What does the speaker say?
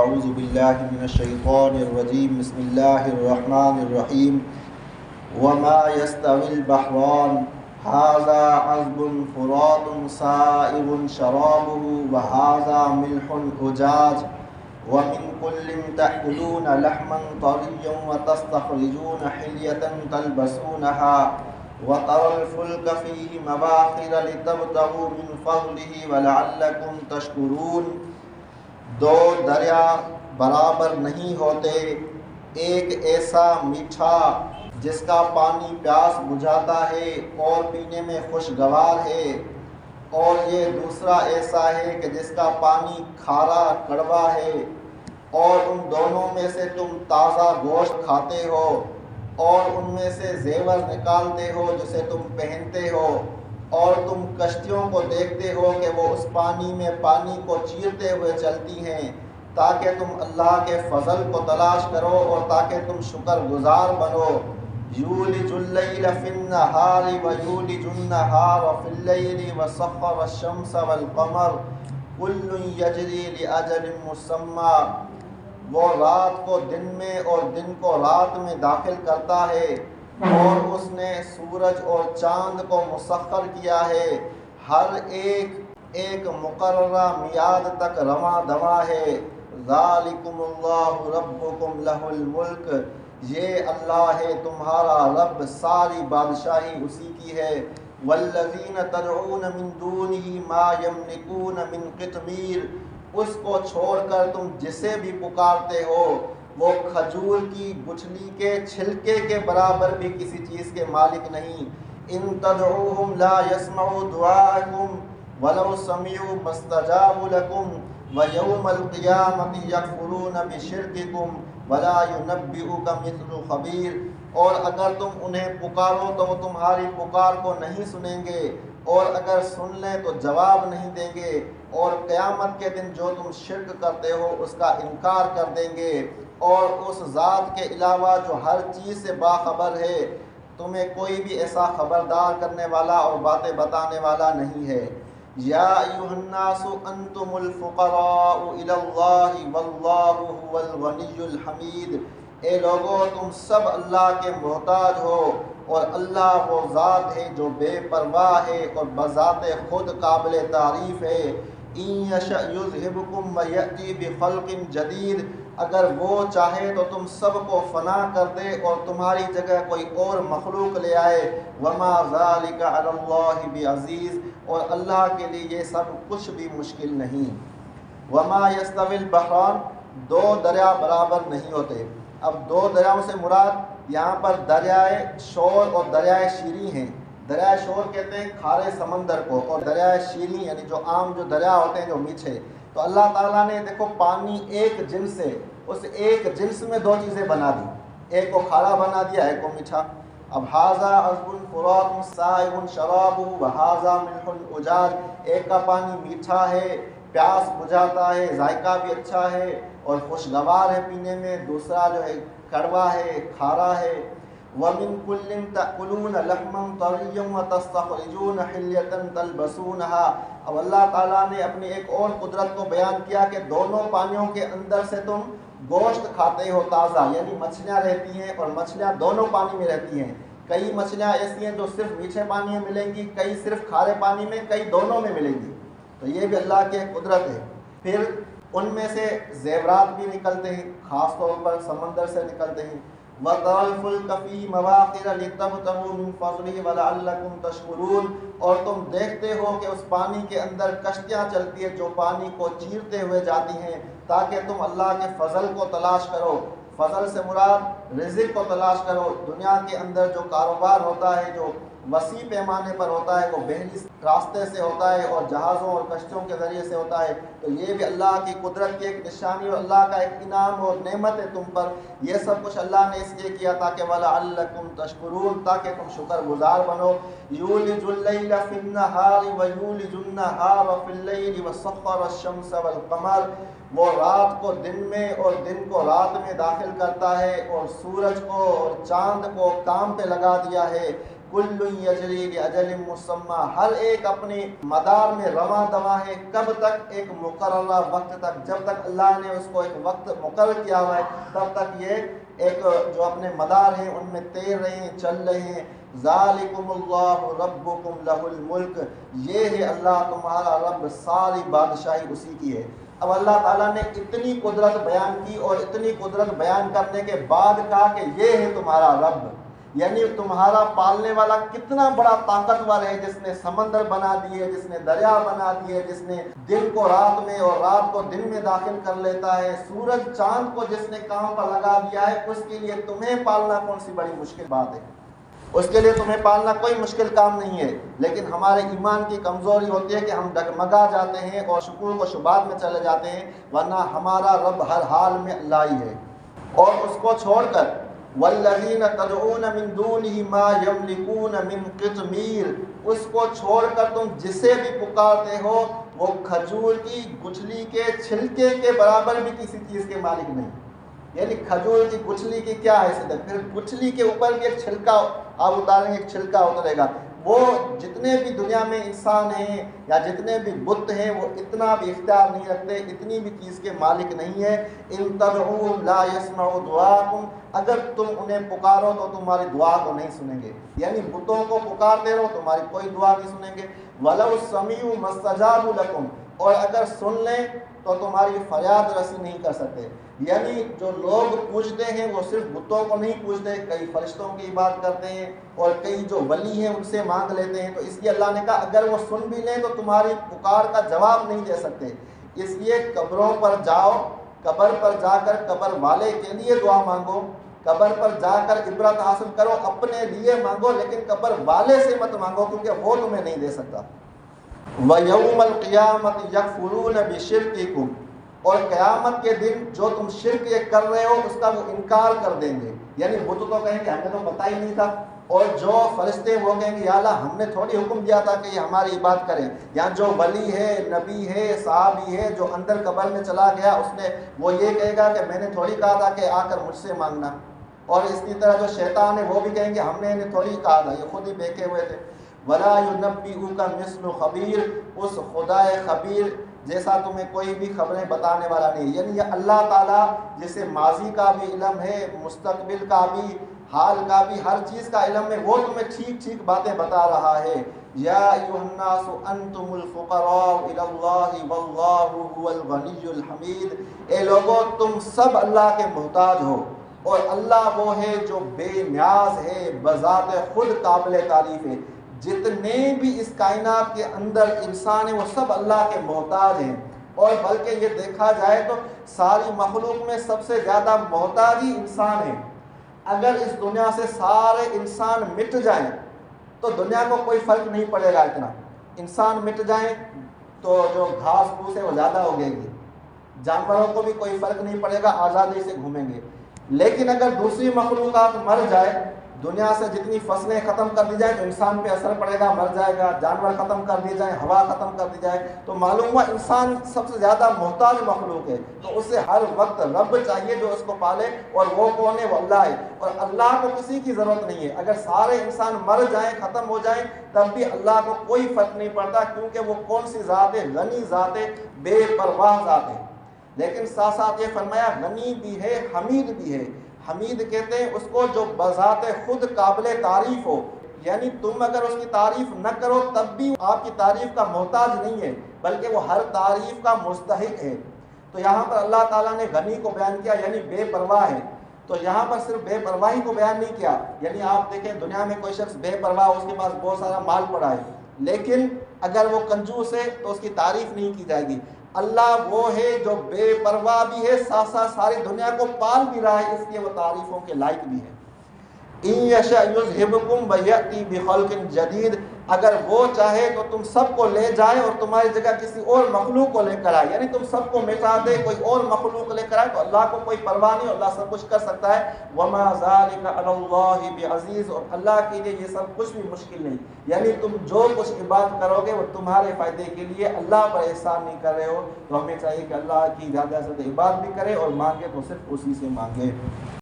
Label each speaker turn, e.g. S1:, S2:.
S1: اعوذ باللہ من الشیطان الرجیم بسم اللہ الرحمن الرحیم وما يستوي البحران هذا عذب فرات سائغ شرابه وهذا ملح أجاج ومن كل تأكلون لحما طريا وتستخرجون حلية تلبسونها وترى الفلك فيه مواخر لتبتغوا من فضله ولعلكم تشكرون۔ دو دریا برابر نہیں ہوتے، ایک ایسا میٹھا جس کا پانی پیاس بجھاتا ہے اور پینے میں خوشگوار ہے، اور یہ دوسرا ایسا ہے کہ جس کا پانی کھارا کڑوا ہے، اور ان دونوں میں سے تم تازہ گوشت کھاتے ہو اور ان میں سے زیور نکالتے ہو جسے تم پہنتے ہو، اور تم کشتیوں کو دیکھتے ہو کہ وہ اس پانی میں پانی کو چیرتے ہوئے چلتی ہیں، تاکہ تم اللہ کے فضل کو تلاش کرو اور تاکہ تم شکر گزار بنو۔ یولج اللیل فی النہار ویولج النہار فی اللیل وسخر الشمس والقمر کل یجری لاجل مسمی۔ وہ رات کو دن میں اور دن کو رات میں داخل کرتا ہے، اور اس نے سورج اور چاند کو مسخر کیا ہے، ہر ایک مقررہ میعاد تک رواں دواں ہے۔ ذالکم اللہ ربکم لہ الملک، یہ اللہ ہے تمہارا رب، ساری بادشاہی اسی کی ہے۔ والذین تدعون من دونہ ما یملکون من قطمیر، اس کو چھوڑ کر تم جسے بھی پکارتے ہو وہ کھجور کی گٹھلی کے چھلکے کے برابر بھی کسی چیز کے مالک نہیں۔ ان تدعوہم لا يسمعوا دعاءکم ولو سمعوا ما استجابوا لکم ویوم القیامۃ یکفرون بشرککم ولا ینبئک مثل خبیر۔ اور اگر تم انہیں پکارو تو وہ تمہاری پکار کو نہیں سنیں گے، اور اگر سن لیں تو جواب نہیں دیں گے، اور قیامت کے دن جو تم شرک کرتے ہو اس کا انکار کر دیں گے، اور اس ذات کے علاوہ جو ہر چیز سے باخبر ہے تمہیں کوئی بھی ایسا خبردار کرنے والا اور باتیں بتانے والا نہیں ہے۔ یا ایھا الناس انتم الفقراء الی اللہ واللہ هو الغنی الحمید۔ اے لوگو تم سب اللہ کے محتاج ہو، اور اللہ وہ ذات ہے جو بے پرواہ ہے اور بذات خود قابل تعریف ہے۔ ان یشأ یذھبکم ویأتی بخلق جدید، اگر وہ چاہے تو تم سب کو فنا کر دے اور تمہاری جگہ کوئی اور مخلوق لے آئے۔ وما ذلک علی اللہ بعزیز، اور اللہ کے لیے یہ سب کچھ بھی مشکل نہیں۔ وما یستوی البحران، دو دریا برابر نہیں ہوتے۔ اب دو دریاؤں سے مراد یہاں پر دریائے شور اور دریائے شیریں ہیں۔ دریائے شور کہتے ہیں کھارے سمندر کو، اور دریائے شیریں یعنی جو عام جو دریا ہوتے ہیں جو میٹھے۔ تو اللہ تعالیٰ نے دیکھو پانی ایک جنس سے، اس ایک جنس میں دو چیزیں بنا دی، ایک کو کھارا بنا دیا، ایک کو میٹھا۔ اب ھذا عذب فرات سائغ شرابہ وھذا ملح اجاج، ایک کا پانی میٹھا ہے، پیاس بجھاتا ہے، ذائقہ بھی اچھا ہے اور خوشگوار ہے پینے میں، دوسرا جو ہے کڑوا ہے، کھارا ہے۔ وَمِن كُلٍّ تَأْكُلُونَ لَحْمًا طَرِيًّا وَتَسْتَخْرِجُونَ حِلْيَةً تَلْبَسُونَهَا۔ اب اللہ تعالیٰ نے اپنی ایک اور قدرت کو بیان کیا کہ دونوں پانیوں کے اندر سے تم گوشت کھاتے ہو تازہ، یعنی مچھلیاں رہتی ہیں، اور مچھلیاں دونوں پانی میں رہتی ہیں۔ کئی مچھلیاں ایسی ہیں جو صرف میٹھے پانی میں ملیں گی، کئی صرف کھارے پانی میں، کئی دونوں میں ملیں گی۔ تو یہ بھی اللہ کی ایک قدرت ہے۔ پھر ان میں سے زیورات بھی نکلتے ہیں، خاص طور پر سمندر سے نکلتے ہیں۔ وَتَرَى الْفُلْكَ فِيهِ مَوَاخِرَ لِتَبْتَغُوا مِنْ فَضْلِهِ وَلَعَلَّكُمْ تَشْكُرُونَ، اور تم دیکھتے ہو کہ اس پانی کے اندر کشتیاں چلتی ہیں جو پانی کو چیرتے ہوئے جاتی ہیں، تاکہ تم اللہ کے فضل کو تلاش کرو۔ فضل سے مراد رزق کو تلاش کرو۔ دنیا کے اندر جو کاروبار ہوتا ہے جو وسیع پیمانے پر ہوتا ہے وہ بحری راستے سے ہوتا ہے اور جہازوں اور کشتیوں کے ذریعے سے ہوتا ہے۔ تو یہ بھی اللہ کی قدرت کی ایک نشانی اور اللہ کا ایک انعام اور نعمت ہے تم پر۔ یہ سب کچھ اللہ نے اس لیے کیا تاکہ وَلَعَلَّكُمْ تَشْكُرُونَ، تاکہ تم شکر گزار بنو۔ یولج اللیل فی النہار ویولج النہار فی اللیل وسخر الشمس والقمر، وہ رات کو دن میں اور دن کو رات میں داخل کرتا ہے، اور سورج کو اور چاند کو کام پہ لگا دیا ہے۔ کل یجری لاجل مسمى، ہر ایک اپنی مدار میں رواں دواں ہے، کب تک؟ ایک مقررہ وقت تک، جب تک اللہ نے اس کو ایک وقت مقرر کیا ہوا ہے تب تک یہ ایک جو اپنے مدار ہیں ان میں تیر رہے ہیں، چل رہے ہیں۔ ذالکم اللہ ربکم لہ الملک، یہ ہے اللہ تمہارا رب، ساری بادشاہی اسی کی ہے۔ اب اللہ تعالیٰ نے اتنی قدرت بیان کی اور اتنی قدرت بیان کرنے کے بعد کہا کہ یہ ہے تمہارا رب، یعنی تمہارا پالنے والا کتنا بڑا طاقتور ہے، جس نے سمندر بنا دیے، جس نے دریا بنا دیے، جس نے دن کو رات میں اور رات کو دن میں داخل کر لیتا ہے، سورج چاند کو جس نے کام پر لگا دیا ہے، اس کے لیے تمہیں پالنا کون سی بڑی مشکل بات ہے؟ اس کے لیے تمہیں پالنا کوئی مشکل کام نہیں ہے۔ لیکن ہمارے ایمان کی کمزوری ہوتی ہے کہ ہم ڈگمگا جاتے ہیں اور شکوک و شبہات میں چلے جاتے ہیں، ورنہ ہمارا رب ہر حال میں اللہ ہی ہے۔ اور اس کو چھوڑ کر والذین تدعون من دونہ ما یملکون من قطمیر، اس کو چھوڑ کر تم جسے بھی پکارتے ہو وہ کھجور کی گٹھلی کے چھلکے کے برابر بھی کسی چیز کے مالک نہیں۔ یعنی کھجور کی گٹھلی کی کیا حیثیت ہے؟ پھر گٹھلی کے اوپر بھی ایک چھلکا آپ اتاریں گے، ایک چھلکا اترے گا۔ وہ جتنے بھی دنیا میں انسان ہیں یا جتنے بھی بت ہیں وہ اتنا بھی اختیار نہیں رکھتے، اتنی بھی چیز کے مالک نہیں ہے۔ ان تدعوهم لا يسمعوا دعاءكم، اگر تم انہیں پکارو تو تمہاری دعا کو نہیں سنیں گے، یعنی بتوں کو پکارتے رہو تمہاری کوئی دعا نہیں سنیں گے۔ وَلَوْ سَمِعُوا مَا اسْتَجَابُوا لَكُمْ، اور اگر سن لیں تو تمہاری فریاد رسی نہیں کر سکتے۔ یعنی جو لوگ پوجتے ہیں وہ صرف بتوں کو نہیں پوجتے، کئی فرشتوں کی بات کرتے ہیں اور کئی جو ولی ہیں ان سے مانگ لیتے ہیں، تو اس لیے اللہ نے کہا اگر وہ سن بھی لیں تو تمہاری پکار کا جواب نہیں دے سکتے۔ اس لیے قبروں پر جاؤ، قبر پر جا کر قبر والے کے لیے دعا مانگو، قبر پر جا کر عبرت حاصل کرو، اپنے لیے مانگو، لیکن قبر والے سے مت مانگو کیونکہ وہ تمہیں نہیں دے سکتا۔ وَيَوْمَ الْقِيَامَةِ يَكْفُرُونَ بِشِرْكِكُمْ، اور قیامت کے دن جو تم شرک یہ کر رہے ہو اس کا وہ انکار کر دیں گے، یعنی بت تو کہیں گے ہمیں تو پتہ ہی نہیں تھا، اور جو فرشتے وہ کہیں گے یا اللہ ہم نے تھوڑی حکم دیا تھا کہ یہ ہماری عبادت کریں، یا جو ولی ہے، نبی ہے، صحابی ہے جو اندر قبر میں چلا گیا اس نے وہ یہ کہے گا کہ میں نے تھوڑی کہا تھا کہ آ کر مجھ سے مانگنا، اور اسی طرح جو شیطان ہے وہ بھی کہیں گے ہم نے انہیں تھوڑی کہا تھا، یہ خود ہی بہکے ہوئے تھے۔ وَلَا يُنَبِّئُكَ مِثْلُ خَبِيرٍ، اس خدائے خبیر جیسا تمہیں کوئی بھی خبریں بتانے والا نہیں، یعنی یہ اللہ تعالیٰ جسے ماضی کا بھی علم ہے، مستقبل کا بھی، حال کا بھی، ہر چیز کا علم ہے، وہ تمہیں ٹھیک ٹھیک باتیں بتا رہا ہے۔ یا ایھا الناس انتم الفقراء الی اللہ واللہ هو الغنی الحمید، اے لوگو تم سب اللہ کے محتاج ہو اور اللہ وہ ہے جو بے نیاز ہے، بذات خود قابل تعریف ہے۔ جتنے بھی اس کائنات کے اندر انسان ہیں وہ سب اللہ کے محتاج ہیں، اور بلکہ یہ دیکھا جائے تو ساری مخلوق میں سب سے زیادہ محتاج ہی انسان ہے۔ اگر اس دنیا سے سارے انسان مٹ جائیں تو دنیا کو کوئی فرق نہیں پڑے گا، اتنا انسان مٹ جائیں تو جو گھاس پھوس ہے وہ زیادہ ہو گئے گی، جانوروں کو بھی کوئی فرق نہیں پڑے گا، آزادی سے گھومیں گے۔ لیکن اگر دوسری مخلوقات مر جائے، دنیا سے جتنی فصلیں ختم کر دی جائیں تو انسان پہ اثر پڑے گا، مر جائے گا، جانور ختم کر دی جائیں، ہوا ختم کر دی جائے، تو معلوم ہوا انسان سب سے زیادہ محتاج مخلوق ہے، تو اسے ہر وقت رب چاہیے جو اس کو پالے، اور وہ کون ہے؟ وہ اللہ ہے، اور اللہ کو کسی کی ضرورت نہیں ہے۔ اگر سارے انسان مر جائیں، ختم ہو جائیں، تب بھی اللہ کو کوئی فرق نہیں پڑتا، کیونکہ وہ کون سی ذات ہے؟ غنی ذات ہے، بے پرواہ ذات ہے۔ لیکن ساتھ ساتھ یہ فرمایا غنی بھی ہے، حمید بھی ہے۔ حمید کہتے ہیں اس کو جو بذات خود قابل تعریف ہو، یعنی تم اگر اس کی تعریف نہ کرو تب بھی آپ کی تعریف کا محتاج نہیں ہے، بلکہ وہ ہر تعریف کا مستحق ہے۔ تو یہاں پر اللہ تعالیٰ نے غنی کو بیان کیا یعنی بے پرواہ ہے، تو یہاں پر صرف بے پرواہی کو بیان نہیں کیا، یعنی آپ دیکھیں دنیا میں کوئی شخص بے پرواہ، اس کے پاس بہت سارا مال پڑا ہے لیکن اگر وہ کنجوس ہے تو اس کی تعریف نہیں کی جائے گی۔ اللہ وہ ہے جو بے پرواہ بھی ہے، ساتھ ساتھ ساری دنیا کو پال بھی رہا ہے، اس لیے وہ تعریفوں کے لائق بھی ہے۔ ان یشاء یذھبکم ویأتی بخلق جدید، اگر وہ چاہے تو تم سب کو لے جائے اور تمہاری جگہ کسی اور مخلوق کو لے کر آئے، یعنی تم سب کو مٹا دے، کوئی اور مخلوق لے کر آئے، تو اللہ کو کوئی پرواہ نہیں، اللہ سب کچھ کر سکتا ہے۔ وما ذلک علی اللہ بعزیز، اور اللہ کے لیے یہ سب کچھ بھی مشکل نہیں، یعنی تم جو کچھ عبادت کرو گے وہ تمہارے فائدے کے لیے، اللہ پر احسان نہیں کر رہے ہو، تو ہمیں چاہیے کہ اللہ کی زیادہ سے زیادہ عبادت بھی کرے اور مانگے تو صرف اسی سے مانگے۔